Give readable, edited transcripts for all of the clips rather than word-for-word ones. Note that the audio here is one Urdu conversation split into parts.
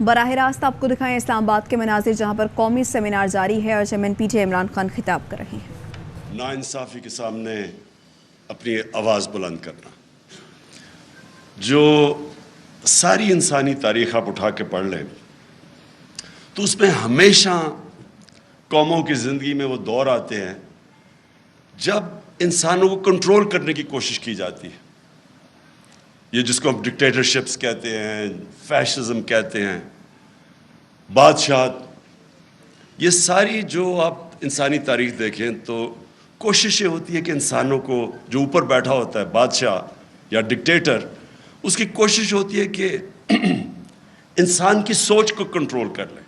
براہ راست آپ کو دکھائیں اسلام آباد کے مناظر جہاں پر قومی سیمینار جاری ہے اور chairman P T I Imran Khan خطاب کر رہے ہیں۔ ناانصافی کے سامنے اپنی آواز بلند کرنا، جو ساری انسانی تاریخ آپ اٹھا کے پڑھ لیں تو اس میں ہمیشہ قوموں کی زندگی میں وہ دور آتے ہیں جب انسانوں کو کنٹرول کرنے کی کوشش کی جاتی ہے، یہ جس کو ہم ڈکٹیٹرشپس کہتے ہیں، فیشزم کہتے ہیں، بادشاہت، یہ ساری جو آپ انسانی تاریخ دیکھیں تو کوشش یہ ہوتی ہے کہ انسانوں کو جو اوپر بیٹھا ہوتا ہے بادشاہ یا ڈکٹیٹر، اس کی کوشش ہوتی ہے کہ انسان کی سوچ کو کنٹرول کر لے،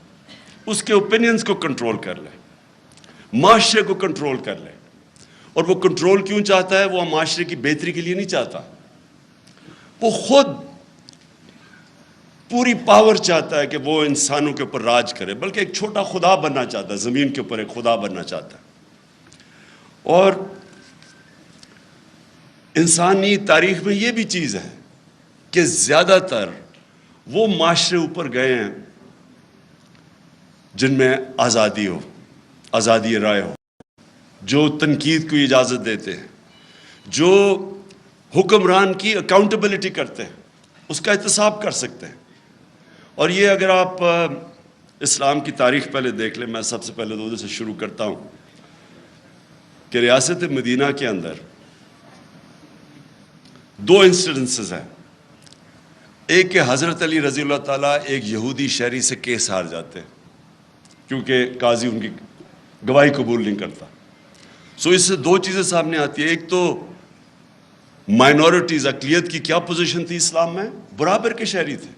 اس کے اوپینینز کو کنٹرول کر لے، معاشرے کو کنٹرول کر لے۔ اور وہ کنٹرول کیوں چاہتا ہے؟ وہ معاشرے کی بہتری کے لیے نہیں چاہتا، وہ خود پوری پاور چاہتا ہے کہ وہ انسانوں کے اوپر راج کرے، بلکہ ایک چھوٹا خدا بننا چاہتا ہے، زمین کے اوپر ایک خدا بننا چاہتا ہے۔ اور انسانی تاریخ میں یہ بھی چیز ہے کہ زیادہ تر وہ معاشرے اوپر گئے ہیں جن میں آزادی ہو، آزادی رائے ہو، جو تنقید کو اجازت دیتے ہیں، جو حکمران کی اکاؤنٹیبلٹی کرتے ہیں، اس کا احتساب کر سکتے ہیں۔ اور یہ اگر آپ اسلام کی تاریخ پہلے دیکھ لیں، میں سب سے پہلے تو سے شروع کرتا ہوں کہ ریاست مدینہ کے اندر دو انسیڈنسز ہیں۔ ایک کہ حضرت علی رضی اللہ تعالیٰ ایک یہودی شہری سے کیس ہار جاتے ہیں کیونکہ قاضی ان کی گواہی قبول نہیں کرتا۔ سو اس سے دو چیزیں سامنے آتی ہیں، ایک تو مائنورٹیز، اقلیت کی کیا پوزیشن تھی اسلام میں، برابر کے شہری تھے،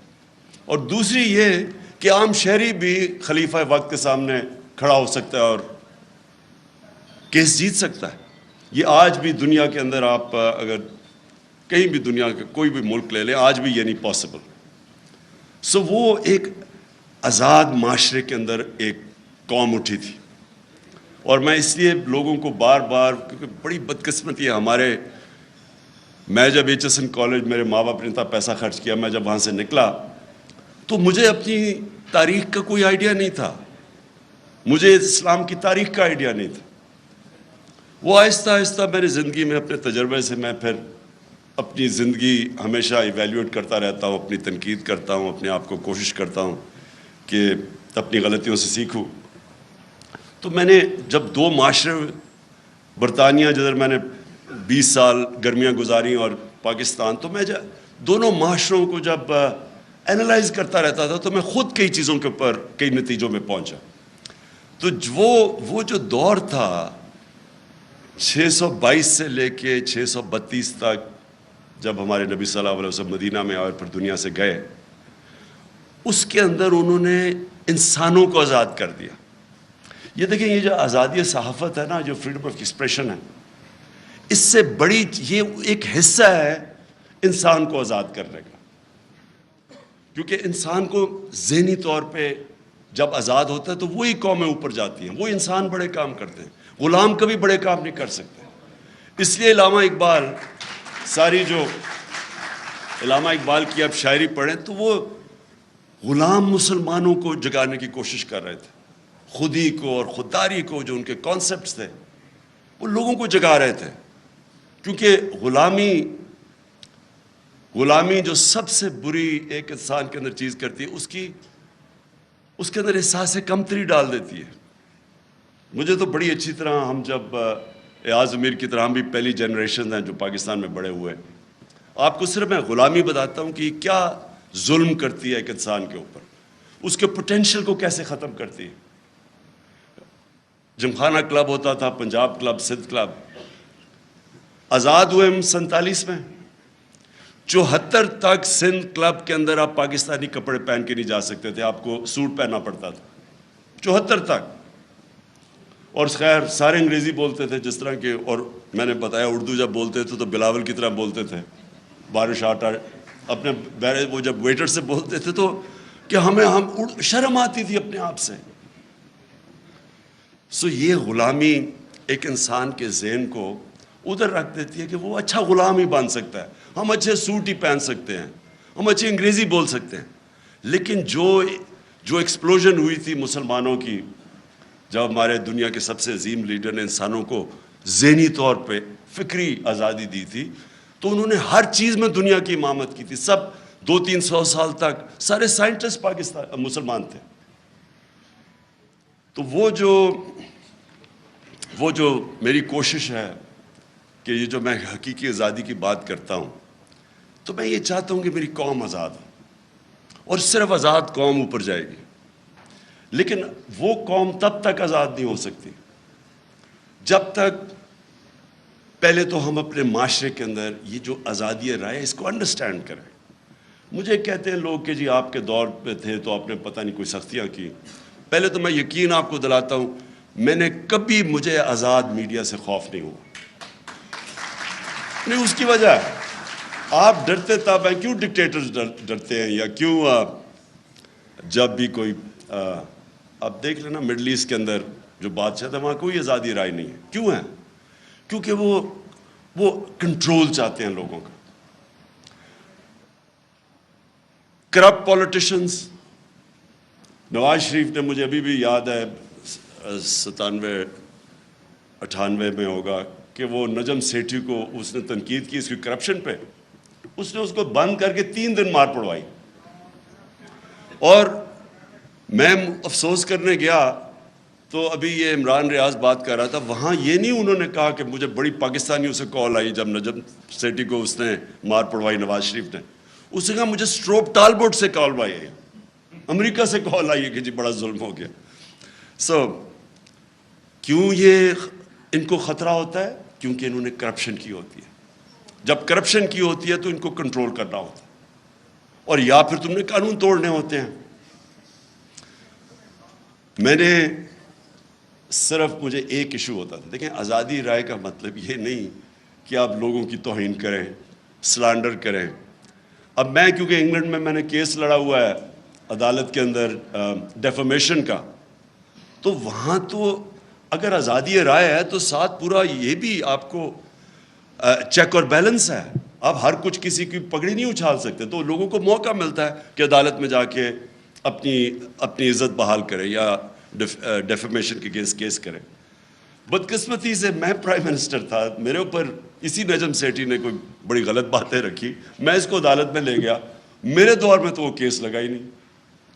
اور دوسری یہ کہ عام شہری بھی خلیفہ وقت کے سامنے کھڑا ہو سکتا ہے اور کیس جیت سکتا ہے۔ یہ آج بھی دنیا کے اندر آپ اگر کہیں بھی دنیا کے کوئی بھی ملک لے لیں، آج بھی یہ نہیں پاسبل۔ سو وہ ایک آزاد معاشرے کے اندر ایک قوم اٹھی تھی، اور میں اس لیے لوگوں کو بار بار، کیونکہ بڑی بدقسمتی ہے ہمارے، میں جب ایچ ایس این کالج، میرے ماں باپ نے اتنا پیسہ خرچ کیا، میں جب وہاں سے نکلا تو مجھے اپنی تاریخ کا کوئی آئیڈیا نہیں تھا، مجھے اسلام کی تاریخ کا آئیڈیا نہیں تھا۔ وہ آہستہ آہستہ میری زندگی میں اپنے تجربے سے میں پھر اپنی زندگی ہمیشہ ایویلیویٹ کرتا رہتا ہوں، اپنی تنقید کرتا ہوں، اپنے آپ کو کوشش کرتا ہوں کہ اپنی غلطیوں سے سیکھوں۔ تو میں نے جب دو معاشرے، برطانیہ جدھر میں نے 20 سال گرمیاں گزاری اور پاکستان، تو میں دونوں معاشروں کو جب اینالائز کرتا رہتا تھا تو میں خود کئی چیزوں کے اوپر کئی نتیجوں میں پہنچا۔ تو وہ جو دور تھا 622 سے لے کے 632 تک، جب ہمارے نبی صلی اللہ علیہ وسلم مدینہ میں آئے اور پھر دنیا سے گئے، اس کے اندر انہوں نے انسانوں کو آزاد کر دیا۔ یہ دیکھیں، یہ جو آزادی صحافت ہے نا، جو فریڈم آف ایکسپریشن ہے، اس سے بڑی یہ ایک حصہ ہے انسان کو آزاد کرنے کا، کیونکہ انسان کو ذہنی طور پہ جب آزاد ہوتا ہے تو وہی قومیں اوپر جاتی ہیں، وہ انسان بڑے کام کرتے ہیں، غلام کبھی بڑے کام نہیں کر سکتے۔ اس لیے علامہ اقبال، جو علامہ اقبال کی آپ شاعری پڑھیں تو وہ غلام مسلمانوں کو جگانے کی کوشش کر رہے تھے، خودی کو اور خودداری کو، جو ان کے کانسیپٹس تھے، وہ لوگوں کو جگا رہے تھے، کیونکہ غلامی جو سب سے بری ایک انسان کے اندر چیز کرتی ہے، اس کے اندر احساس کمتری ڈال دیتی ہے۔ مجھے تو بڑی اچھی طرح، ہم جب ایاز امیر کی طرح، ہم بھی پہلی جنریشن ہیں جو پاکستان میں بڑے ہوئے، آپ کو صرف میں غلامی بتاتا ہوں کہ یہ کیا ظلم کرتی ہے ایک انسان کے اوپر، اس کے پوٹینشیل کو کیسے ختم کرتی ہے۔ جمخانہ کلب ہوتا تھا، پنجاب کلب، سندھ کلب، آزاد ہوئے ہم 47 میں، 74 تک سندھ کلب کے اندر آپ پاکستانی کپڑے پہن کے نہیں جا سکتے تھے، آپ کو سوٹ پہننا پڑتا تھا 74 تک۔ اور خیر سارے انگریزی بولتے تھے، جس طرح کے، اور میں نے بتایا اردو جب بولتے تھے تو بلاول کی طرح بولتے تھے، بارش آٹا اپنے وہ جب ویٹر سے بولتے تھے تو کہ ہم شرم آتی تھی اپنے آپ سے۔ سو یہ غلامی ایک انسان کے ذہن کو ادھر رکھ دیتی ہے کہ وہ اچھا غلام ہی بن سکتا ہے، ہم اچھے سوٹ ہی پہن سکتے ہیں، ہم اچھی انگریزی بول سکتے ہیں، لیکن جو ایکسپلوژن ہوئی تھی مسلمانوں کی جب ہمارے دنیا کے سب سے عظیم لیڈر نے انسانوں کو ذہنی طور پہ فکری آزادی دی تھی، تو انہوں نے ہر چیز میں دنیا کی امامت کی تھی. سب 200-300 سال تک سارے سائنٹسٹ پاکستان مسلمان تھے. تو وہ جو میری کوشش ہے کہ یہ جو میں حقیقی آزادی کی بات کرتا ہوں، تو میں یہ چاہتا ہوں کہ میری قوم آزاد ہو، اور صرف آزاد قوم اوپر جائے گی. لیکن وہ قوم تب تک آزاد نہیں ہو سکتی جب تک پہلے تو ہم اپنے معاشرے کے اندر یہ جو آزادی رائے اس کو انڈرسٹینڈ کریں. مجھے کہتے ہیں لوگ کہ جی آپ کے دور پہ تھے تو آپ نے پتہ نہیں کوئی سختیاں کی. پہلے تو میں یقین آپ کو دلاتا ہوں، میں نے کبھی مجھے آزاد میڈیا سے خوف نہیں ہوا. نہیں، اس کی وجہ ہے آپ ڈرتے تب ہیں. کیوں ڈکٹیٹرز ڈرتے ہیں، یا کیوں جب بھی کوئی اب دیکھ لینا مڈل ایسٹ کے اندر جو بادشاہ تھا وہاں کوئی آزادی رائے نہیں ہے. کیوں ہے؟ کیونکہ وہ کنٹرول چاہتے ہیں لوگوں کا. کرپٹ پولیٹیشنز، نواز شریف نے، مجھے ابھی بھی یاد ہے 97-98 میں ہوگا کہ وہ نجم سیٹھی کو اس نے تنقید کی اس کی کرپشن پہ، اس نے اس کو بند کر کے 3 دن مار پڑوائی. اور میں افسوس کرنے گیا تو ابھی یہ عمران ریاض بات کر رہا تھا، وہاں یہ نہیں انہوں نے کہا کہ مجھے بڑی پاکستانیوں سے کال آئی جب نجم سیٹھی کو اس نے مار پڑوائی نواز شریف نے. اس نے کہا مجھے اسٹروپ ٹالبوٹ سے کال آئی ہے، امریکہ سے کال آئی ہے کہ جی بڑا ظلم ہو گیا. کیوں یہ ان کو خطرہ ہوتا ہے؟ کیونکہ انہوں نے کرپشن کی ہوتی ہے. جب کرپشن کی ہوتی ہے تو ان کو کنٹرول کرنا ہوتا ہے، اور یا پھر تم نے قانون توڑنے ہوتے ہیں. میں نے صرف مجھے ایک ایشو ہوتا تھا. دیکھیں، آزادی رائے کا مطلب یہ نہیں کہ آپ لوگوں کی توہین کریں، سلانڈر کریں. اب میں کیونکہ انگلینڈ میں نے کیس لڑا ہوا ہے عدالت کے اندر ڈیفیمیشن کا، تو وہاں تو اگر آزادی رائے ہے تو ساتھ پورا یہ بھی آپ کو چیک اور بیلنس ہے. آپ ہر کچھ کسی کی پگڑی نہیں اچھال سکتے. تو لوگوں کو موقع ملتا ہے کہ عدالت میں جا کے اپنی عزت بحال کرے یا ڈیفیمیشن کے کیس کرے. بدقسمتی سے میں پرائم منسٹر تھا، میرے اوپر اسی نجم سیٹھی نے کوئی بڑی غلط باتیں رکھی، میں اس کو عدالت میں لے گیا. میرے دور میں تو وہ کیس لگا ہی نہیں.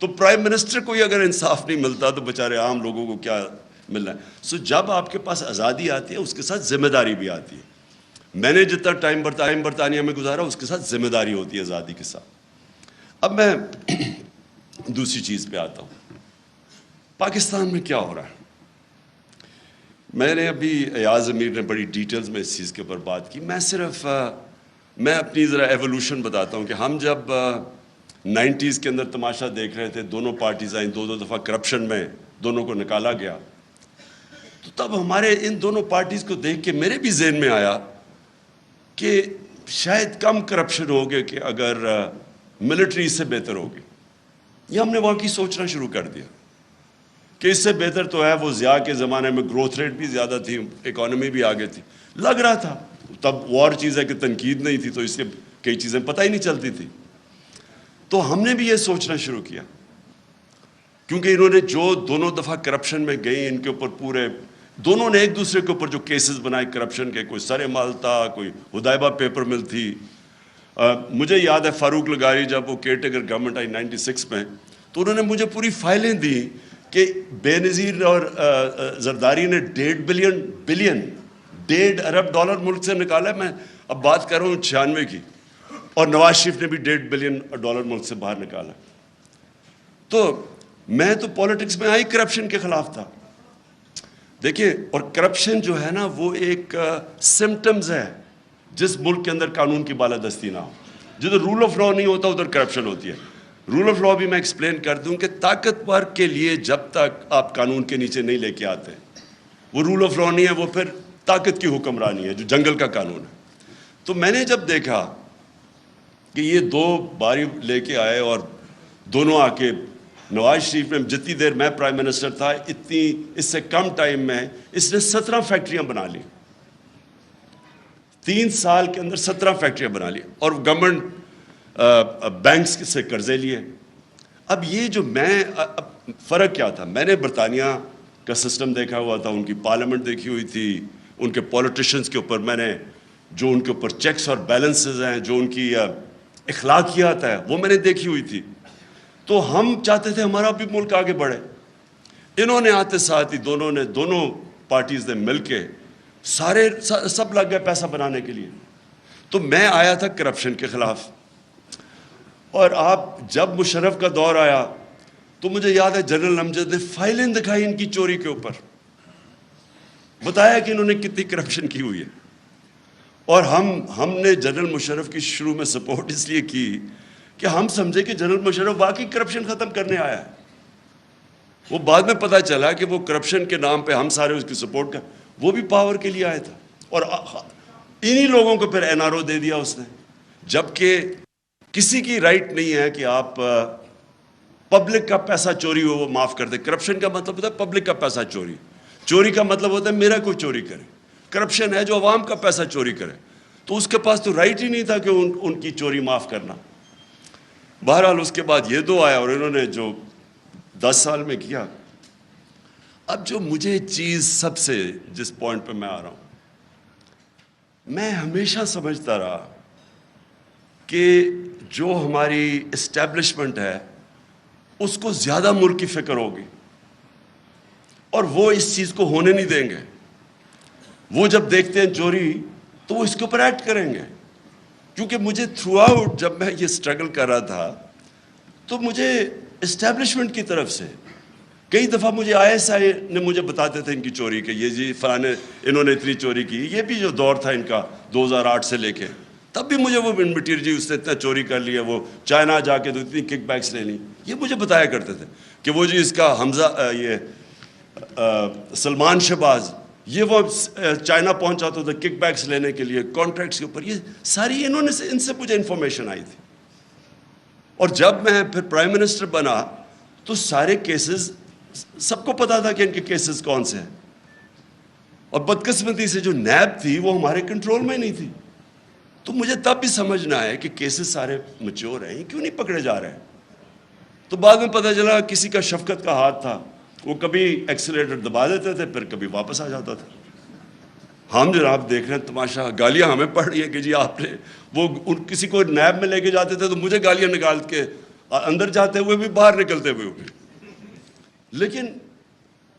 تو پرائم منسٹر کو ہی اگر انصاف نہیں ملتا تو بیچارے عام لوگوں کو کیا ملنا ہے. جب آپ کے پاس آزادی آتی ہے اس کے ساتھ ذمہ داری بھی آتی ہے. میں نے جتنا ٹائم برطانیہ میں گزارا اس کے ساتھ ذمہ داری ہوتی ہے آزادی کے ساتھ. اب میں دوسری چیز پہ آتا ہوں. پاکستان میں کیا ہو رہا ہے؟ میں نے ابھی ایاز امیر نے بڑی ڈیٹیلز میں اس چیز کے اوپر بات کی. میں اپنی ذرا ایوولوشن بتاتا ہوں کہ ہم جب 90s کے اندر تماشا دیکھ رہے تھے، دونوں پارٹیز آئیں، 2 دفعہ کرپشن میں دونوں کو نکالا گیا، تو تب ہمارے ان دونوں پارٹیز کو دیکھ کے میرے بھی ذہن میں آیا کہ شاید کم کرپشن ہوگی کہ اگر ملٹری اس سے بہتر ہوگی. یہ ہم نے واقعی سوچنا شروع کر دیا کہ اس سے بہتر تو ہے. وہ ضیاء کے زمانے میں گروتھ ریٹ بھی زیادہ تھی، اکانومی بھی آگے تھی، لگ رہا تھا. تب وہ اور چیز ہے کہ تنقید نہیں تھی تو اس سے کئی چیزیں پتہ ہی نہیں چلتی تھی. تو ہم نے بھی یہ سوچنا شروع کیا، کیونکہ انہوں نے جو دونوں دفعہ کرپشن میں گئی، ان کے اوپر پورے دونوں نے ایک دوسرے کے اوپر جو کیسز بنائے کرپشن کے، کوئی سر مال تھا، کوئی ہدایبہ پیپر مل تھی. مجھے یاد ہے فاروق لغاری جب وہ کیئر ٹیکر گورنمنٹ آئی 96 میں، تو انہوں نے مجھے پوری فائلیں دی کہ بے نظیر اور زرداری نے $1.5 ارب ملک سے نکالا ہے. میں اب بات کر رہا ہوں 96 کی، اور نواز شریف نے بھی $1.5 بلین ملک سے باہر نکالا. تو میں تو پالیٹکس میں آئی کرپشن کے خلاف تھا. دیکھیں، اور کرپشن جو ہے نا وہ ایک سمٹمز ہے جس ملک کے اندر قانون کی بالادستی نہ ہو. جدھر رول آف لا نہیں ہوتا ادھر کرپشن ہوتی ہے. رول آف لا بھی میں ایکسپلین کر دوں کہ طاقتور کے لیے جب تک آپ قانون کے نیچے نہیں لے کے آتے، وہ رول آف لا نہیں ہے، وہ پھر طاقت کی حکمرانی ہے جو جنگل کا قانون ہے. تو میں نے جب دیکھا کہ یہ 2 باری لے کے آئے اور دونوں آ کے نواز شریف نے جتنی دیر میں پرائم منسٹر تھا اس سے کم ٹائم میں اس نے 17 فیکٹریاں بنا لی. 3 سال کے اندر 17 فیکٹریاں بنا لی، اور گورنمنٹ بینکس سے قرضے لیے. اب یہ جو فرق کیا تھا، میں نے برطانیہ کا سسٹم دیکھا ہوا تھا، ان کی پارلیمنٹ دیکھی ہوئی تھی، ان کے پولیٹیشنز کے اوپر میں نے جو ان کے اوپر چیکس اور بیلنسز ہیں، جو ان کی اخلاقیات ہے، وہ میں نے دیکھی ہوئی تھی. تو ہم چاہتے تھے ہمارا بھی ملک آگے بڑھے. انہوں نے آتے ساتھ ہی دونوں پارٹیز نے مل کے سب لگ گئے پیسہ بنانے کے لیے. تو میں آیا تھا کرپشن کے خلاف، اور آپ جب مشرف کا دور آیا تو مجھے یاد ہے جنرل امجد نے فائلیں دکھائی ان کی چوری کے اوپر، بتایا کہ انہوں نے کتنی کرپشن کی ہوئی ہے. اور ہم نے جنرل مشرف کی شروع میں سپورٹ اس لیے کی کہ ہم سمجھے کہ جنرل مشرف واقعی کرپشن ختم کرنے آیا ہے. وہ بعد میں پتہ چلا کہ وہ کرپشن کے نام پہ ہم سارے اس کی سپورٹ کر، وہ بھی پاور کے لیے آیا تھا، اور انہی لوگوں کو پھر این آر او دے دیا اس نے. جبکہ کسی کی رائٹ نہیں ہے کہ آپ پبلک کا پیسہ چوری ہو وہ معاف کر دے. کرپشن کا مطلب ہوتا ہے پبلک کا پیسہ چوری کا مطلب ہوتا ہے میرا کوئی چوری کرے. کرپشن ہے جو عوام کا پیسہ چوری کرے. تو اس کے پاس تو رائٹ ہی نہیں تھا کہ ان کی چوری معاف کرنا. بہرحال اس کے بعد یہ دو آیا، اور انہوں نے جو 10 سال میں کیا. اب جو مجھے چیز سب سے جس پوائنٹ پہ میں آ رہا ہوں، میں ہمیشہ سمجھتا رہا کہ جو ہماری اسٹیبلشمنٹ ہے اس کو زیادہ ملک کی فکر ہوگی، اور وہ اس چیز کو ہونے نہیں دیں گے. وہ جب دیکھتے ہیں چوری تو وہ اس کے اوپر ایکٹ کریں گے. کیونکہ مجھے تھرو آؤٹ جب میں یہ اسٹرگل کر رہا تھا تو مجھے اسٹیبلشمنٹ کی طرف سے کئی دفعہ مجھے آئی ایس آئی نے مجھے بتاتے تھے ان کی چوری کے، یہ جی فلانے انہوں نے اتنی چوری کی. یہ بھی جو دور تھا ان کا 2008 سے لے کے، تب بھی مجھے وہ مٹیریل جی اس نے اتنا چوری کر لیا، وہ چائنا جا کے تو اتنی کک بیکس لے لی. یہ مجھے بتایا کرتے تھے کہ وہ جی اس کا حمزہ سلمان شہباز، یہ وہ چائنا پہنچا تھا کک بیکس لینے کے لیے کانٹریکٹس کے اوپر. یہ ساری ان سے مجھے انفارمیشن آئی تھی. اور جب میں پھر پرائم منسٹر بنا تو سارے کیسز سب کو پتا تھا کہ ان کے کیسز کون سے ہیں. اور بدقسمتی سے جو نیب تھی وہ ہمارے کنٹرول میں نہیں تھی. تو مجھے تب بھی سمجھنا ہے کہ کیسز سارے میچور ہیں، کیوں نہیں پکڑے جا رہے ہیں. تو بعد میں پتہ چلا کسی کا شفقت کا ہاتھ تھا، وہ کبھی ایکسیلیٹر دبا دیتے تھے پھر کبھی واپس آ جاتا تھا. ہم جناب دیکھ رہے ہیں تماشا، گالیاں ہمیں پڑ رہی ہیں کہ جی آپ نے وہ کسی کو نیب میں لے کے جاتے تھے تو مجھے گالیاں نکال کے اندر جاتے ہوئے بھی باہر نکلتے ہوئے بھی. لیکن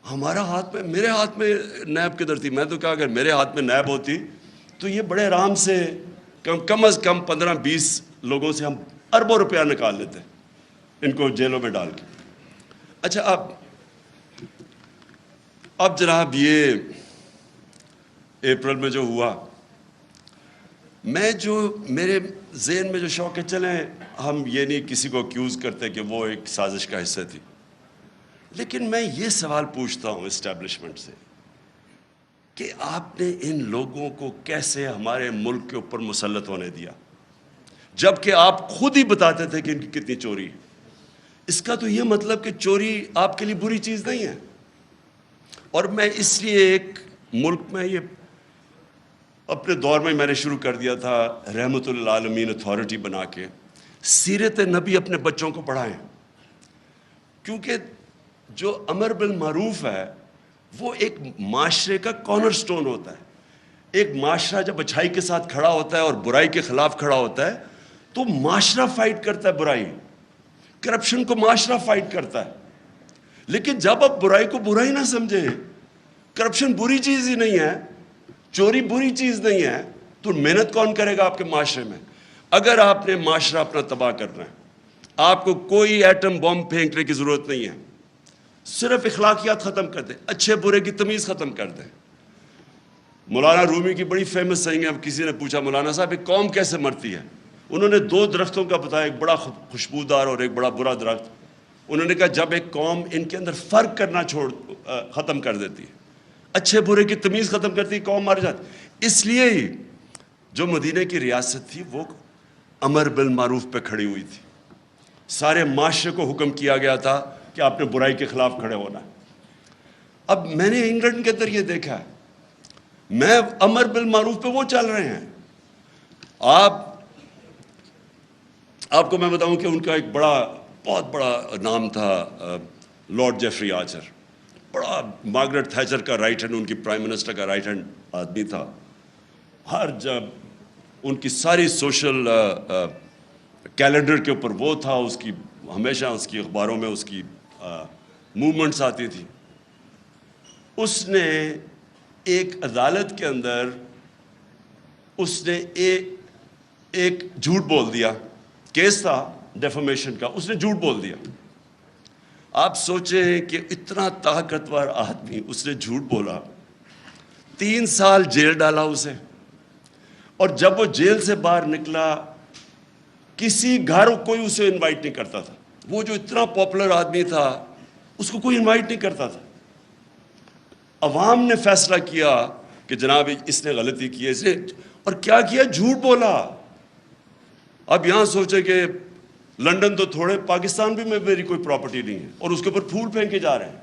ہمارا ہاتھ میں، میرے ہاتھ میں نیب کدھر تھی؟ میں تو کہا اگر میرے ہاتھ میں نیب ہوتی تو یہ بڑے آرام سے کم از کم 15-20 لوگوں سے ہم اربوں روپیہ نکال لیتے ان کو جیلوں میں ڈال کے. اچھا اب جناب یہ اپریل میں جو ہوا، میرے ذہن میں جو شوق ہے، چلیں ہم یہ نہیں کسی کو اکیوز کرتے کہ وہ ایک سازش کا حصہ تھی، لیکن میں یہ سوال پوچھتا ہوں اسٹیبلشمنٹ سے کہ آپ نے ان لوگوں کو کیسے ہمارے ملک کے اوپر مسلط ہونے دیا، جبکہ آپ خود ہی بتاتے تھے کہ ان کی کتنی چوری ہے. اس کا تو یہ مطلب کہ چوری آپ کے لیے بری چیز نہیں ہے. اور میں اس لیے ایک ملک میں یہ اپنے دور میں نے شروع کر دیا تھا رحمت للعالمین اتھارٹی بنا کے سیرت نبی اپنے بچوں کو پڑھائیں. کیونکہ جو امر بالمعروف ہے وہ ایک معاشرے کا کارنر سٹون ہوتا ہے. ایک معاشرہ جب اچھائی کے ساتھ کھڑا ہوتا ہے اور برائی کے خلاف کھڑا ہوتا ہے تو معاشرہ فائٹ کرتا ہے برائی، کرپشن کو معاشرہ فائٹ کرتا ہے. لیکن جب آپ برائی کو برائی نہ سمجھیں، کرپشن بری چیز ہی نہیں ہے، چوری بری چیز نہیں ہے، تو محنت کون کرے گا آپ کے معاشرے میں؟ اگر آپ نے معاشرہ اپنا تباہ کرنا ہے، آپ کو کوئی ایٹم بم پھینکنے کی ضرورت نہیں ہے، صرف اخلاقیات ختم کر دیں، اچھے برے کی تمیز ختم کر دیں. مولانا رومی کی بڑی فیمس سینگ ہے. اب کسی نے پوچھا مولانا صاحب ایک قوم کیسے مرتی ہے؟ انہوں نے 2 درختوں کا بتایا، ایک بڑا خوشبودار اور ایک بڑا برا درخت. انہوں نے کہا جب ایک قوم ان کے اندر فرق کرنا ختم کر دیتی ہے، اچھے برے کی تمیز ختم کرتی ہے، قوم مر جاتی. اس لیے ہی جو مدینہ کی ریاست تھی وہ امر بالمعروف پہ کھڑی ہوئی تھی. سارے معاشرے کو حکم کیا گیا تھا کہ آپ نے برائی کے خلاف کھڑے ہونا ہے. اب میں نے انگلینڈ کے اندر یہ دیکھا ہے، میں امر بالمعروف پہ وہ چل رہے ہیں. آپ کو میں بتاؤں کہ ان کا ایک بڑا بہت بڑا نام تھا لارڈ جیفری آرچر, بڑا مارگریٹ تھیچر کا رائٹ ہینڈ, ان کی پرائم منسٹر کا رائٹ ہینڈ آدمی تھا. ہر جب ان کی ساری سوشل کیلنڈر کے اوپر وہ تھا, اس کی ہمیشہ اس کی اخباروں میں اس کی موومنٹس آتی تھی. اس نے ایک عدالت کے اندر اس نے ایک جھوٹ بول دیا, کیس تھا ڈیفامیشن کا, اس نے جھوٹ بول دیا. آپ سوچیں کہ اتنا طاقتور آدمی, اس نے جھوٹ بولا, 3 سال جیل ڈالا اسے, اور جب وہ جیل سے باہر نکلا کسی گھر کوئی اسے انوائٹ نہیں کرتا تھا. وہ جو اتنا پاپولر آدمی تھا اس کو کوئی انوائٹ نہیں کرتا تھا. عوام نے فیصلہ کیا کہ جناب اس نے غلطی کی ہے, اس نے, اور کیا کیا, جھوٹ بولا. اب یہاں سوچے کہ لنڈن تو تھوڑے, پاکستان بھی میں میری کوئی پراپرٹی نہیں ہے, اور اس کے اوپر پھول پھینکے جا رہے ہیں.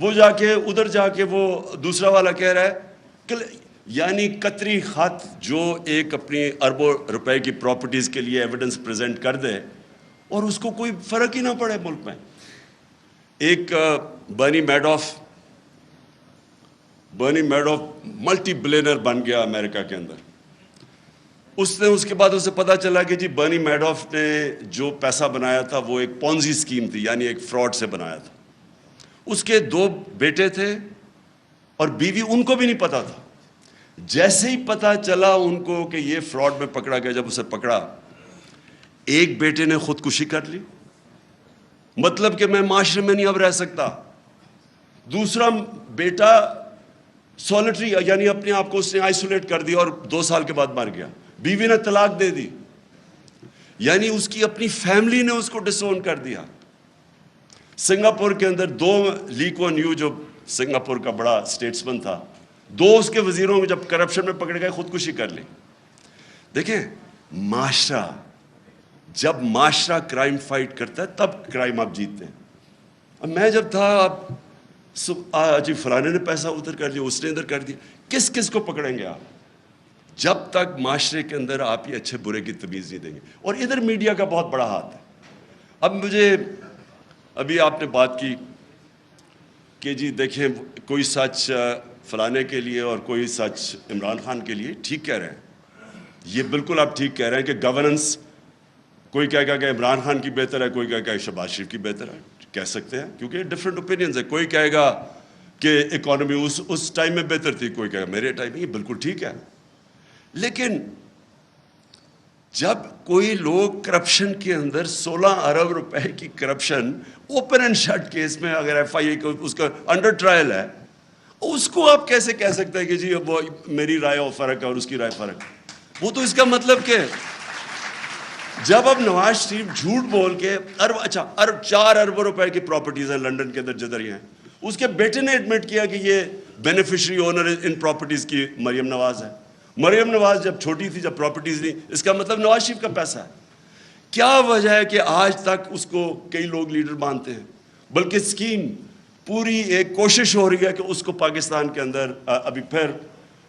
وہ جا کے ادھر جا کے وہ دوسرا والا کہہ رہا ہے کہ یعنی قطری خط جو ایک اپنی اربوں روپے کی پراپرٹیز کے لیے ایویڈنس پریزنٹ کر دے اور اس کو کوئی فرق ہی نہ پڑے ملک میں. ایک برنی میڈوف ملٹی بلینر بن گیا امریکہ کے اندر. اس کے بعد اسے پتا چلا کہ جی برنی میڈوف نے جو پیسہ بنایا تھا وہ ایک پونزی اسکیم تھی, یعنی ایک فراڈ سے بنایا تھا. اس کے 2 بیٹے تھے اور بیوی, ان کو بھی نہیں پتا تھا. جیسے ہی پتا چلا ان کو کہ یہ فراڈ میں پکڑا گیا, جب اسے پکڑا, ایک بیٹے نے خودکشی کر لی, مطلب کہ میں معاشرے میں نہیں اب رہ سکتا. دوسرا بیٹا سولٹری, یعنی اپنے آپ کو اس نے آئسولیٹ کر دیا اور 2 سال کے بعد مر گیا. بیوی نے طلاق دے دی, یعنی اس کی اپنی فیملی نے اس کو ڈسون کر دیا. سنگاپور کے اندر 2 لی کوان یو جو سنگاپور کا بڑا اسٹیٹسمن تھا, 2 اس کے وزیروں میں جب کرپشن میں پکڑ گئے خودکشی کر لی. دیکھیں معاشرہ, جب معاشرہ کرائم فائٹ کرتا ہے تب کرائم آپ جیتتے ہیں. اب میں جب تھا, اب جی فلانے نے پیسہ ادھر کر لیا, اس نے ادھر کر دیا, کس کو پکڑیں گے آپ جب تک معاشرے کے اندر آپ یہ اچھے برے کی تمیز نہیں دیں گے. اور ادھر میڈیا کا بہت بڑا ہاتھ ہے. اب مجھے ابھی آپ نے بات کی کہ جی دیکھیں کوئی سچ فلانے کے لیے اور کوئی سچ عمران خان کے لیے, ٹھیک کہہ رہے ہیں, یہ بالکل آپ ٹھیک کہہ رہے ہیں کہ گورننس, کوئی کہے گا کہ عمران خان کی بہتر ہے, کوئی کہے گا کہ شہباز شریف کی بہتر ہے, کہہ سکتے ہیں کیونکہ ڈفرینٹ اوپینینز ہے. کوئی کہے گا کہ اکانومی اس ٹائم میں بہتر تھی, کوئی کہے گا میرے ٹائم میں, یہ بالکل ٹھیک ہے. لیکن جب کوئی لوگ کرپشن کے اندر 16 ارب روپے کی corruption open and shut case میں, اگر ایف آئی اے اس کا انڈر ٹرائل ہے, اس کو آپ کیسے کہہ سکتے ہیں کہ جی وہ میری رائے اور فرق ہے اور اس کی رائے فرق ہے. وہ تو اس کا مطلب کہ جب اب نواز شریف جھوٹ بول کے 4 ارب روپے کی پراپرٹیز ہیں لنڈن کے اندر جدھر ہی ہیں, اس کے بیٹے نے ایڈمٹ کیا کہ یہ بینیفیشری اونر ان پراپرٹیز کی مریم نواز ہے. مریم نواز جب چھوٹی تھی, جب پراپرٹیز نہیں, اس کا مطلب نواز شریف کا پیسہ ہے. کیا وجہ ہے کہ آج تک اس کو کئی لوگ لیڈر مانتے ہیں, بلکہ اسکیم پوری ایک کوشش ہو رہی ہے کہ اس کو پاکستان کے اندر ابھی پھر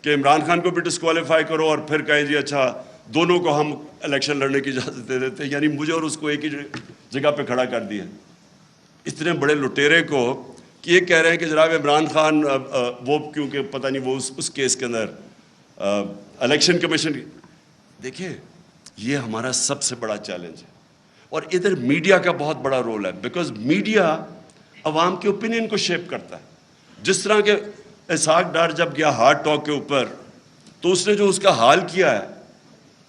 کہ عمران خان کو بھی ڈسکوالیفائی کرو اور پھر کہیں جی اچھا دونوں کو ہم الیکشن لڑنے کی اجازت دے دیتے ہیں, یعنی مجھے اور اس کو ایک ہی جگہ پہ کھڑا کر دیا. اتنے بڑے لٹیرے کو کہ یہ کہہ رہے ہیں کہ جناب عمران خان وہ کیونکہ پتہ نہیں وہ اس کیس کے اندر الیکشن کمیشن. دیکھیں یہ ہمارا سب سے بڑا چیلنج ہے, اور ادھر میڈیا کا بہت بڑا رول ہے, بیکاز میڈیا عوام کے اوپینین کو شیپ کرتا ہے. جس طرح کہ اسحاق ڈار جب گیا ہارٹ ٹاک کے اوپر, تو اس نے جو اس کا حال کیا ہے,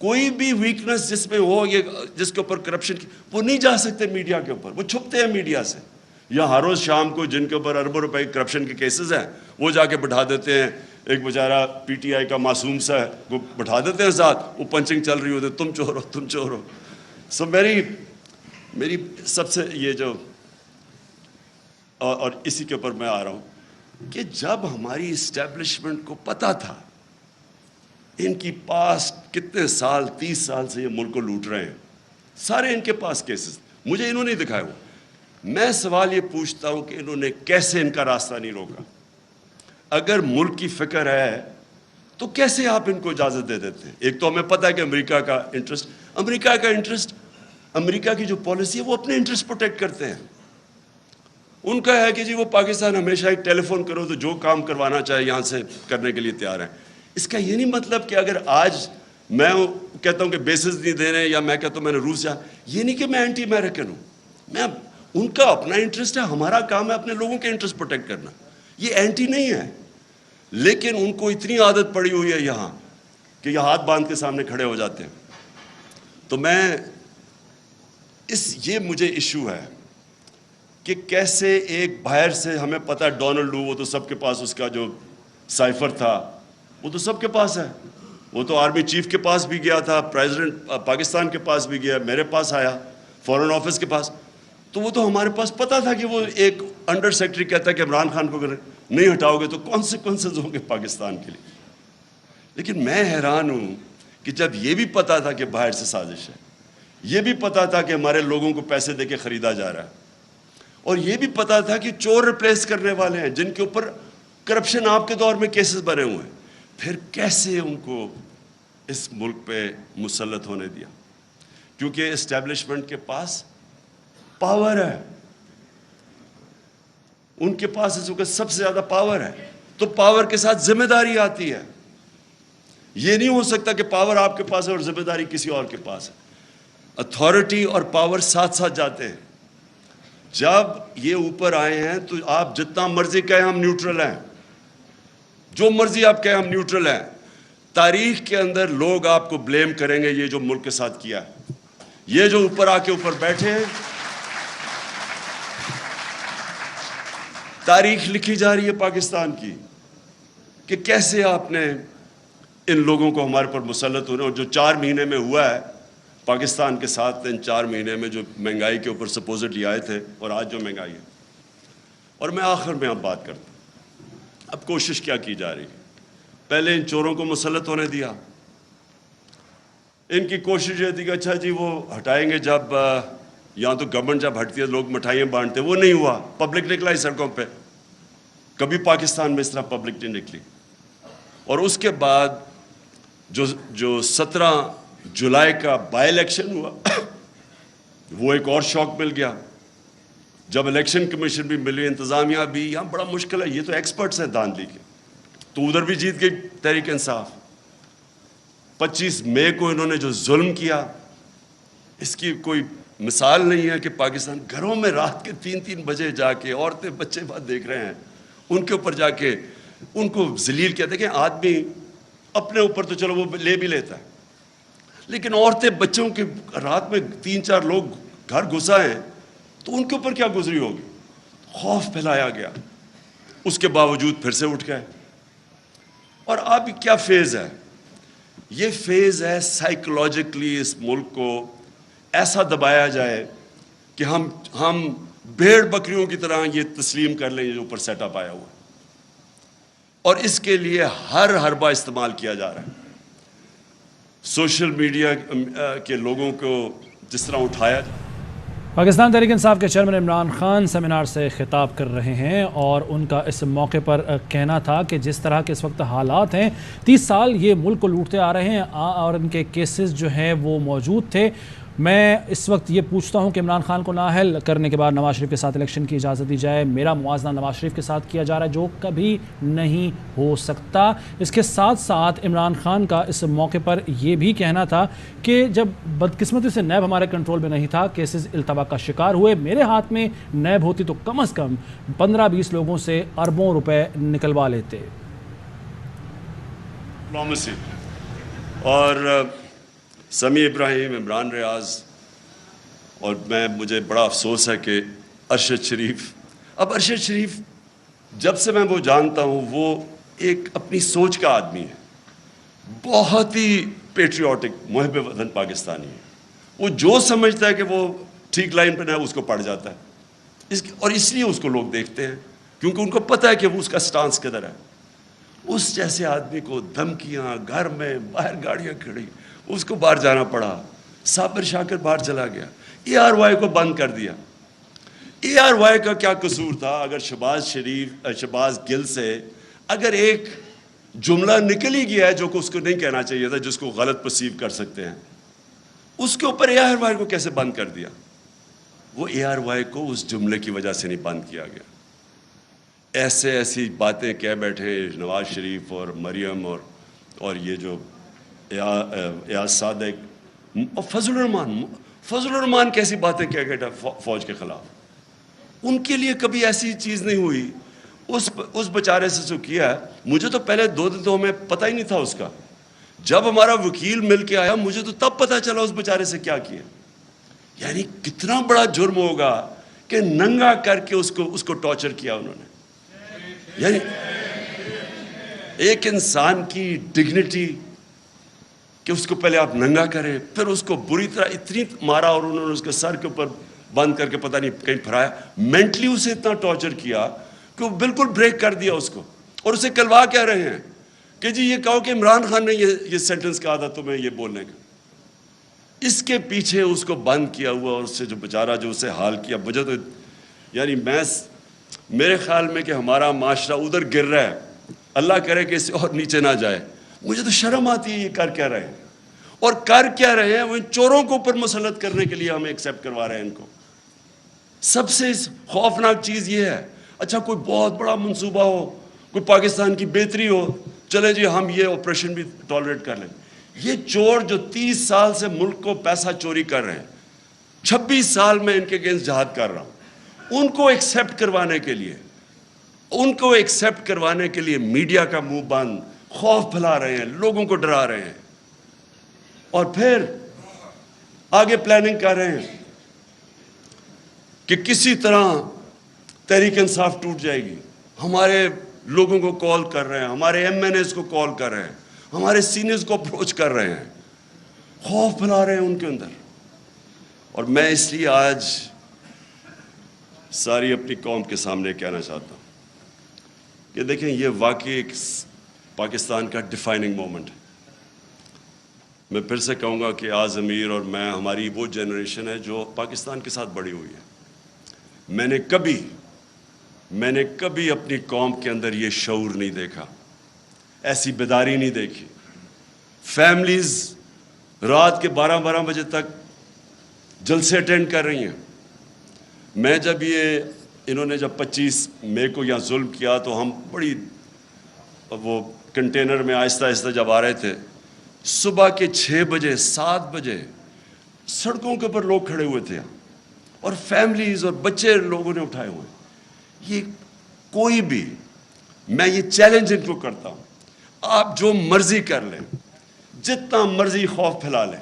کوئی بھی ویکنس جس میں ہو, یہ جس کے اوپر کرپشن کی, وہ نہیں جا سکتے میڈیا کے اوپر, وہ چھپتے ہیں میڈیا سے. یا ہر روز شام کو جن کے اوپر اربوں روپے کرپشن کے کیسز ہیں, وہ جا کے بٹھا دیتے ہیں. ایک بیچارہ پی ٹی آئی کا معصوم سا ہے, وہ بٹھا دیتے ہیں ساتھ, وہ پنچنگ چل رہی ہوتی, تم چور ہو تم چور ہو. سو میری سب سے یہ جو اور اسی کے اوپر میں آ رہا ہوں کہ جب ہماری اسٹیبلشمنٹ کو پتہ تھا ان کی پاس کتنے سال 30 سال سے یہ ملک کو لوٹ رہے ہیں, سارے ان کے پاس کیسز, مجھے انہوں نے دکھائے وہ. میں سوال یہ پوچھتا ہوں کہ انہوں نے کیسے ان کا راستہ نہیں روکا؟ اگر ملک کی فکر ہے تو کیسے آپ ان کو اجازت دے دیتے ہیں؟ ایک تو ہمیں پتہ ہے کہ امریکہ کا انٹرسٹ امریکہ کی جو پالیسی ہے وہ اپنے انٹرسٹ پروٹیکٹ کرتے ہیں. ان کا ہے کہ جی وہ پاکستان ہمیشہ ایک ٹیلی فون کرو تو جو کام کروانا چاہے یہاں سے کرنے کے لیے تیار ہیں. اس کا یہ نہیں مطلب کہ اگر آج میں کہتا ہوں کہ بیسز نہیں دے رہے یا میں کہتا ہوں میں نے روس جا, یہ نہیں کہ میں اینٹی امریکن ہوں. میں ان کا اپنا انٹرسٹ ہے, ہمارا کام ہے اپنے لوگوں کے انٹرسٹ پروٹیکٹ کرنا. یہ اینٹی نہیں ہے, لیکن ان کو اتنی عادت پڑی ہوئی ہے یہاں کہ یہ ہاتھ باندھ کے سامنے کھڑے ہو جاتے ہیں. تو میں یہ مجھے ایشو ہے کہ کیسے ایک باہر سے, ہمیں پتہ ہے ڈونلڈ لو, وہ تو سب کے پاس اس کا جو سائفر تھا وہ تو سب کے پاس ہے, وہ تو آرمی چیف کے پاس بھی گیا تھا, پریزیڈنٹ پاکستان کے پاس بھی گیا, میرے پاس آیا, فورن آفس کے پاس. تو وہ تو ہمارے پاس پتہ تھا کہ وہ ایک انڈر سیکرٹری کہتا ہے کہ عمران خان کو اگر نہیں ہٹاؤ گے تو کانسیکوینسز ہوں گے پاکستان کے لیے. لیکن میں حیران ہوں کہ جب یہ بھی پتہ تھا کہ باہر سے سازش ہے, یہ بھی پتہ تھا کہ ہمارے لوگوں کو پیسے دے کے خریدا جا رہا ہے, اور یہ بھی پتہ تھا کہ چور ریپلیس کرنے والے ہیں جن کے اوپر کرپشن آپ کے دور میں کیسز بنے ہوئے ہیں, پھر کیسے ان کو اس ملک پہ مسلط ہونے دیا؟ کیونکہ اسٹیبلشمنٹ کے پاس پاور ہے, ان کے پاس اس وقت سب سے زیادہ پاور ہے, تو پاور کے ساتھ ذمہ داری آتی ہے. یہ نہیں ہو سکتا کہ پاور آپ کے پاس ہے اور ذمہ داری کسی اور کے پاس ہے. اتھارٹی اور پاور ساتھ ساتھ جاتے ہیں. جب یہ اوپر آئے ہیں تو آپ جتنا مرضی کہیں ہم نیوٹرل ہیں, جو مرضی آپ کہیں ہم نیوٹرل ہیں, تاریخ کے اندر لوگ آپ کو بلیم کریں گے یہ جو ملک کے ساتھ کیا ہے. یہ جو اوپر آ کے اوپر بیٹھے ہیں, تاریخ لکھی جا رہی ہے پاکستان کی کہ کیسے آپ نے ان لوگوں کو ہمارے پر مسلط ہونے, اور جو 4 مہینے میں ہوا ہے پاکستان کے ساتھ, ان 4 مہینے میں جو مہنگائی کے اوپر سپوزٹلی آئے تھے اور آج جو مہنگائی ہے. اور میں آخر میں اب بات کرتا ہوں, اب کوشش کیا کی جا رہی ہے؟ پہلے ان چوروں کو مسلط ہونے دیا. ان کی کوشش یہ تھی کہ اچھا جی وہ ہٹائیں گے, جب یہاں تو گورنمنٹ جب ہٹتی ہے لوگ مٹھائیاں بانٹتے, وہ نہیں ہوا. پبلک نکلا ہی سڑکوں پہ, کبھی پاکستان میں اس طرح پبلک نہیں نکلی. اور اس کے بعد جو 17 جولائی کا بائی الیکشن ہوا وہ ایک اور شوق مل گیا. جب الیکشن کمیشن بھی ملی, انتظامیہ بھی, یہاں بڑا مشکل ہے, یہ تو ایکسپرٹس ہیں دھاندلی کے, تو ادھر بھی جیت گئی تحریک انصاف. 25 مئی کو انہوں نے جو ظلم کیا, اس کی کوئی مثال نہیں ہے کہ پاکستان گھروں میں رات کے 3 بجے جا کے عورتیں بچے بات دیکھ رہے ہیں, ان کے اوپر جا کے ان کو ذلیل کیا. دیکھیں آدمی اپنے اوپر تو چلو وہ لے بھی لیتا ہے, لیکن عورتیں بچوں کے رات میں 3-4 لوگ گھر گھسا ہیں تو ان کے اوپر کیا گزری ہوگی. خوف پھیلایا گیا, اس کے باوجود پھر سے اٹھ گئے. اور اب کیا فیز ہے؟ یہ فیز ہے سائیکولوجیکلی اس ملک کو ایسا دبایا جائے کہ ہم بھیڑ بکریوں کی طرح یہ تسلیم کر لیں جو اوپر سیٹ اپ آیا ہوا ہے. اور اس کے لیے ہر حربہ استعمال کیا جا رہا ہے. سوشل میڈیا کے لوگوں کو جس طرح اٹھایا جائے. پاکستان تحریک انصاف کے چیئرمین عمران خان سیمینار سے خطاب کر رہے ہیں, اور ان کا اس موقع پر کہنا تھا کہ جس طرح کے اس وقت حالات ہیں, 30 سال یہ ملک کو لوٹتے آ رہے ہیں اور ان کے کیسز جو ہیں وہ موجود تھے. میں اس وقت یہ پوچھتا ہوں کہ عمران خان کو نااہل کرنے کے بعد نواز شریف کے ساتھ الیکشن کی اجازت دی جائے. میرا موازنہ نواز شریف کے ساتھ کیا جا رہا ہے جو کبھی نہیں ہو سکتا. اس کے ساتھ ساتھ عمران خان کا اس موقع پر یہ بھی کہنا تھا کہ جب بدقسمتی سے نیب ہمارے کنٹرول میں نہیں تھا, کیسز التوا کا شکار ہوئے, میرے ہاتھ میں نیب ہوتی تو کم از کم 15-20 لوگوں سے اربوں روپے نکلوا لیتے. اور سمیع ابراہیم, عمران ریاض, اور مجھے بڑا افسوس ہے کہ ارشد شریف جب سے میں وہ جانتا ہوں وہ ایک اپنی سوچ کا آدمی ہے, بہت ہی پیٹریوٹک, محب وطن پاکستانی ہے. وہ جو سمجھتا ہے کہ وہ ٹھیک لائن پہ نہ اس کو پڑ جاتا ہے, اور اس لیے اس کو لوگ دیکھتے ہیں کیونکہ ان کو پتہ ہے کہ وہ اس کا سٹانس کدھر ہے. اس جیسے آدمی کو دھمکیاں, گھر میں باہر گاڑیاں کھڑی, اس کو باہر جانا پڑا. صابر شاکر باہر چلا گیا, ARY کو بند کر دیا. ARY کا کیا قصور تھا؟ اگر شہباز گل سے اگر ایک جملہ نکل ہی گیا ہے جو کہ اس کو نہیں کہنا چاہیے تھا, جس کو غلط پرسیو کر سکتے ہیں, اس کے اوپر ARY کو کیسے بند کر دیا؟ وہ ARY کو اس جملے کی وجہ سے نہیں بند کیا گیا. ایسی باتیں کہہ بیٹھے نواز شریف اور مریم اور یہ جو ایاز صادق اور فضل الرحمان کیسی باتیں کہہ گئے فوج کے خلاف. ان کے لیے کبھی ایسی چیز نہیں ہوئی. اس بیچارے سے جو کیا ہے, مجھے تو پہلے 2 دن تو ہمیں پتہ ہی نہیں تھا اس کا. جب ہمارا وکیل مل کے آیا مجھے تو تب پتہ چلا اس بیچارے سے کیا کیا. یعنی کتنا بڑا جرم ہوگا کہ ننگا کر کے اس کو ٹارچر کیا انہوں نے. یعنی ایک انسان کی ڈگنیٹی کہ اس کو پہلے آپ ننگا کریں, پھر اس کو بری طرح اتنی مارا اور انہوں نے اس کے سر کے اوپر بند کر کے پتہ نہیں کہیں پھرایا. مینٹلی اسے اتنا ٹارچر کیا کہ وہ بالکل بریک کر دیا اس کو. اور اسے کلوا کہہ رہے ہیں کہ جی یہ کہو کہ عمران خان نے یہ سینٹنس کہا تھا تمہیں یہ بولنے کا. اس کے پیچھے اس کو بند کیا ہوا اور اس سے جو بیچارہ جو اسے حال کیا. مجھے تو یعنی میرے خیال میں کہ ہمارا معاشرہ ادھر گر رہا ہے, اللہ کرے کہ اسے اور نیچے نہ جائے. مجھے تو شرم آتی ہے یہ کر کیا رہے ہیں, اور کر کیا رہے ہیں. وہ ان چوروں کو اوپر مسلط کرنے کے لیے ہمیں ایکسیپٹ کروا رہے ہیں ان کو. سب سے خوفناک چیز یہ ہے, اچھا کوئی بہت بڑا منصوبہ ہو, کوئی پاکستان کی بہتری ہو, چلے جی ہم یہ آپریشن بھی ٹالریٹ کر لیں. یہ چور جو 30 سال سے ملک کو پیسہ چوری کر رہے ہیں, 26 سال میں ان کے اگینسٹ جہاد کر رہا ہوں, ان کو ایکسیپٹ کروانے کے لیے میڈیا کا منہ بند, خوف پھیلا رہے ہیں, لوگوں کو ڈرا رہے ہیں, اور پھر آگے پلاننگ کر رہے ہیں کہ کسی طرح تحریک انصاف ٹوٹ جائے گی. ہمارے لوگوں کو کال کر رہے ہیں, ہمارے MNAs کو کال کر رہے ہیں, ہمارے سینئرز کو اپروچ کر رہے ہیں, خوف پھیلا رہے ہیں ان کے اندر. اور میں اس لیے آج ساری اپنی قوم کے سامنے کہنا چاہتا ہوں کہ دیکھیں یہ واقعی ایک پاکستان کا ڈیفائننگ مومنٹ ہے. میں پھر سے کہوں گا کہ آز امیر اور میں, ہماری وہ جنریشن ہے جو پاکستان کے ساتھ بڑی ہوئی ہے. میں نے کبھی اپنی قوم کے اندر یہ شعور نہیں دیکھا, ایسی بیداری نہیں دیکھی. فیملیز رات کے 12 بجے تک جلسے اٹینڈ کر رہی ہیں. میں جب انہوں نے جب 25 مئی کو یہاں ظلم کیا تو ہم بڑی وہ کنٹینر میں آہستہ آہستہ جب آ رہے تھے, صبح کے 6 بجے 7 بجے سڑکوں کے اوپر لوگ کھڑے ہوئے تھے, اور فیملیز اور بچے لوگوں نے اٹھائے ہوئے ہیں. یہ کوئی بھی, میں یہ چیلنج ان کو کرتا ہوں, آپ جو مرضی کر لیں, جتنا مرضی خوف پھیلا لیں,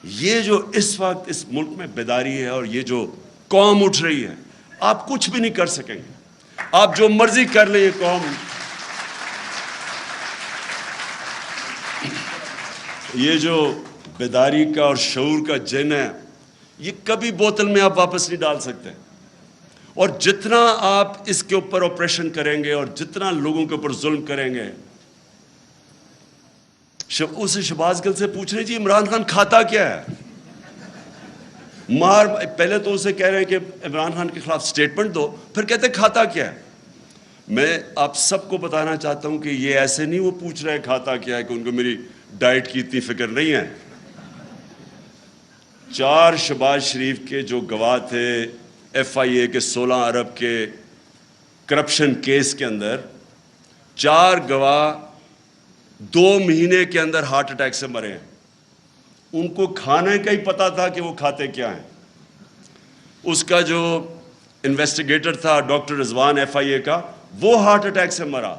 یہ جو اس وقت اس ملک میں بیداری ہے اور یہ جو قوم اٹھ رہی ہے, آپ کچھ بھی نہیں کر سکیں گے. آپ جو مرضی کر لیں, یہ قوم, یہ جو بیداری کا اور شعور کا جن ہے, یہ کبھی بوتل میں آپ واپس نہیں ڈال سکتے. اور جتنا آپ اس کے اوپر آپریشن کریں گے اور جتنا لوگوں کے اوپر ظلم کریں گے, اسے شہباز گل سے پوچھ رہے جی عمران خان کھاتا کیا ہے. پہلے تو اسے کہہ رہے ہیں کہ عمران خان کے خلاف سٹیٹمنٹ دو, پھر کہتے کھاتا کیا ہے. میں آپ سب کو بتانا چاہتا ہوں کہ یہ ایسے نہیں وہ پوچھ رہے کھاتا کیا ہے کہ ان کو میری ڈائٹ کی اتنی فکر نہیں ہے. 4 شہباز شریف کے جو گواہ تھے FIA کے 16 ارب کے کرپشن کیس کے اندر, 4 گواہ 2 مہینے کے اندر ہارٹ اٹیک سے مرے ہیں. ان کو کھانے کا ہی پتا تھا کہ وہ کھاتے کیا ہیں. اس کا جو انویسٹیگیٹر تھا ڈاکٹر رضوان FIA کا, وہ ہارٹ اٹیک سے مرا.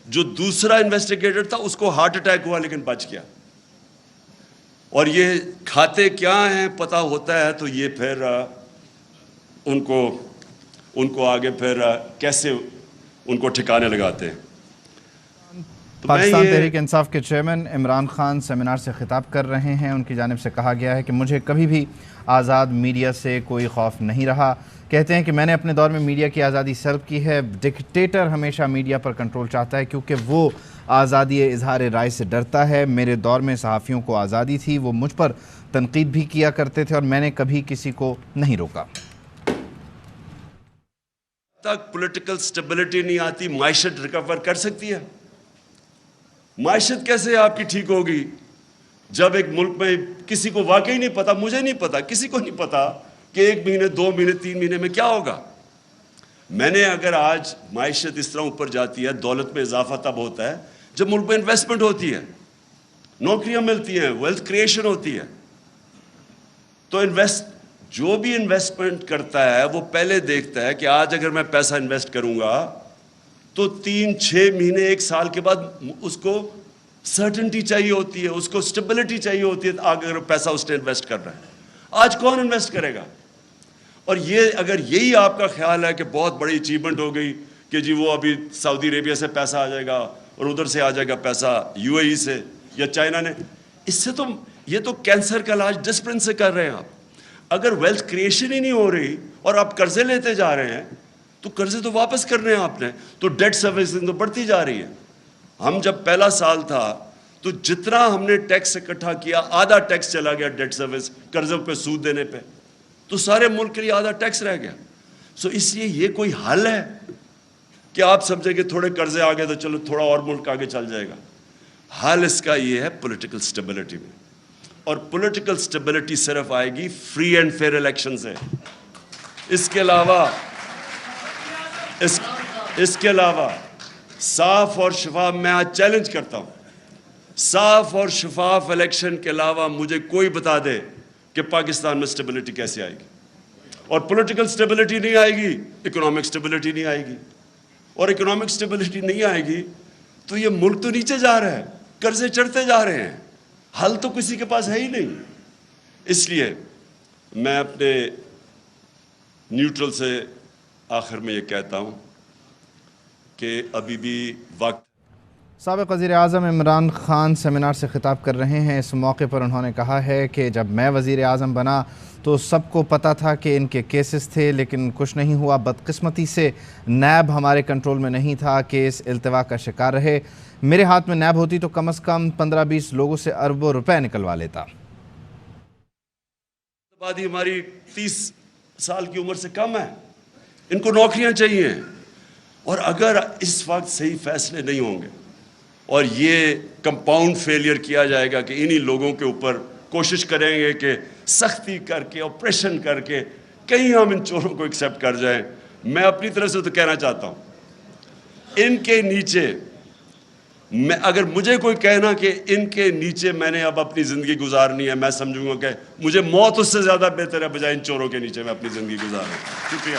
جو دوسرا انویسٹیگیٹر تھا اس کو ہارٹ اٹیک ہوا لیکن بچ گیا. اور یہ کھاتے کیا ہیں پتا ہوتا ہے تو یہ پھر ان کو آگے پھر کیسے ان کو ٹھکانے لگاتے ہیں. پاکستان تحریک انصاف کے چیئرمین عمران خان سیمینار سے خطاب کر رہے ہیں. ان کی جانب سے کہا گیا ہے کہ مجھے کبھی بھی آزاد میڈیا سے کوئی خوف نہیں رہا. کہتے ہیں کہ میں نے اپنے دور میں میڈیا کی آزادی سلب کی ہے. ڈکٹیٹر ہمیشہ میڈیا پر کنٹرول چاہتا ہے کیونکہ وہ آزادی اظہار رائے سے ڈرتا ہے. میرے دور میں صحافیوں کو آزادی تھی, وہ مجھ پر تنقید بھی کیا کرتے تھے اور میں نے کبھی کسی کو نہیں روکا. تک پولیٹیکل سٹیبلٹی نہیں آتی, معیشت ریکور کر سکتی ہے؟ معیشت کیسے آپ کی ٹھیک ہوگی جب ایک ملک میں کسی کو واقعی نہیں پتا, مجھے نہیں پتا, کسی کو نہیں پتا کہ 1 مہینے 2 مہینے 3 مہینے میں کیا ہوگا. میں نے اگر آج معیشت اس طرح اوپر جاتی ہے, دولت میں اضافہ تب ہوتا ہے جب ملک میں انویسٹمنٹ ہوتی ہے, نوکریاں ملتی ہیں, ویلتھ کریشن ہوتی ہے. تو جو بھی انویسٹمنٹ کرتا ہے وہ پہلے دیکھتا ہے کہ آج اگر میں پیسہ انویسٹ کروں گا تو 3-6 مہینے 1 سال کے بعد اس کو سرٹنٹی چاہیے ہوتی ہے, اس کو اسٹیبلٹی چاہیے ہوتی ہے اگر پیسہ اس نے انویسٹ کر رہا ہے. آج کون انویسٹ کرے گا؟ اور اگر یہی آپ کا خیال ہے کہ بہت بڑی اچیومنٹ ہو گئی کہ جی وہ ابھی سعودی عربیہ سے پیسہ آ جائے گا اور ادھر سے آ جائے گا پیسہ UAE سے یا چائنا نے, اس سے تو یہ تو کینسر کا علاج ڈسپلن سے کر رہے ہیں آپ. اگر ویلتھ کریشن ہی نہیں ہو رہی اور آپ قرضے لیتے جا رہے ہیں تو قرضے تو واپس کرنے ہیں آپ نے, تو ڈیٹ سروسنگ تو بڑھتی جا رہی ہے. ہم جب پہلا سال تھا تو جتنا ہم نے ٹیکس اکٹھا کیا آدھا ٹیکس چلا گیا ڈیٹ سروس, قرضوں پہ سود دینے پہ, تو سارے ملک کے لیے آدھا ٹیکس رہ گیا. سو اس لیے یہ کوئی حل ہے کہ آپ سمجھیں کہ تھوڑے قرضے آ گئے تو چلو تھوڑا اور ملک آگے چل جائے گا؟ حل اس کا یہ ہے پولیٹیکل سٹیبلٹی میں, اور پولیٹیکل سٹیبلٹی صرف آئے گی فری اینڈ فیئر الیکشن سے. اس کے علاوہ صاف اور شفاف, میں آج چیلنج کرتا ہوں, صاف اور شفاف الیکشن کے علاوہ مجھے کوئی بتا دے کہ پاکستان میں سٹیبلٹی کیسے آئے گی. اور پولیٹیکل سٹیبلٹی نہیں آئے گی, اکنامک سٹیبلٹی نہیں آئے گی, اور اکنامک سٹیبلٹی نہیں آئے گی تو یہ ملک تو نیچے جا رہا ہے, قرضے چڑھتے جا رہے ہیں, حل تو کسی کے پاس ہے ہی نہیں. اس لیے میں اپنے نیوٹرل سے آخر میں یہ کہتا ہوں کہ ابھی بھی وقت. سابق وزیر اعظم عمران خان سیمینار سے خطاب کر رہے ہیں. اس موقع پر انہوں نے کہا ہے کہ جب میں وزیر اعظم بنا تو سب کو پتہ تھا کہ ان کے کیسز تھے, لیکن کچھ نہیں ہوا. بدقسمتی سے نیب ہمارے کنٹرول میں نہیں تھا, کیس التوا کا شکار رہے. میرے ہاتھ میں نیب ہوتی تو کم از کم 15-20 لوگوں سے اربوں روپے نکلوا لیتا. آبادی ہماری 30 سال کی عمر سے کم ہے, ان کو نوکریاں چاہیے, اور اگر اس وقت صحیح فیصلے نہیں ہوں گے اور یہ کمپاؤنڈ فیلئر کیا جائے گا کہ انہی لوگوں کے اوپر کوشش کریں گے کہ سختی کر کے آپریشن کر کے کہیں ہم ان چوروں کو ایکسیپٹ کر جائیں. میں اپنی طرف سے تو کہنا چاہتا ہوں, ان کے نیچے اگر مجھے کوئی کہنا کہ ان کے نیچے میں نے اب اپنی زندگی گزارنی ہے, میں سمجھوں گا کہ مجھے موت اس سے زیادہ بہتر ہے بجائے ان چوروں کے نیچے میں اپنی زندگی گزاروں. شکریہ.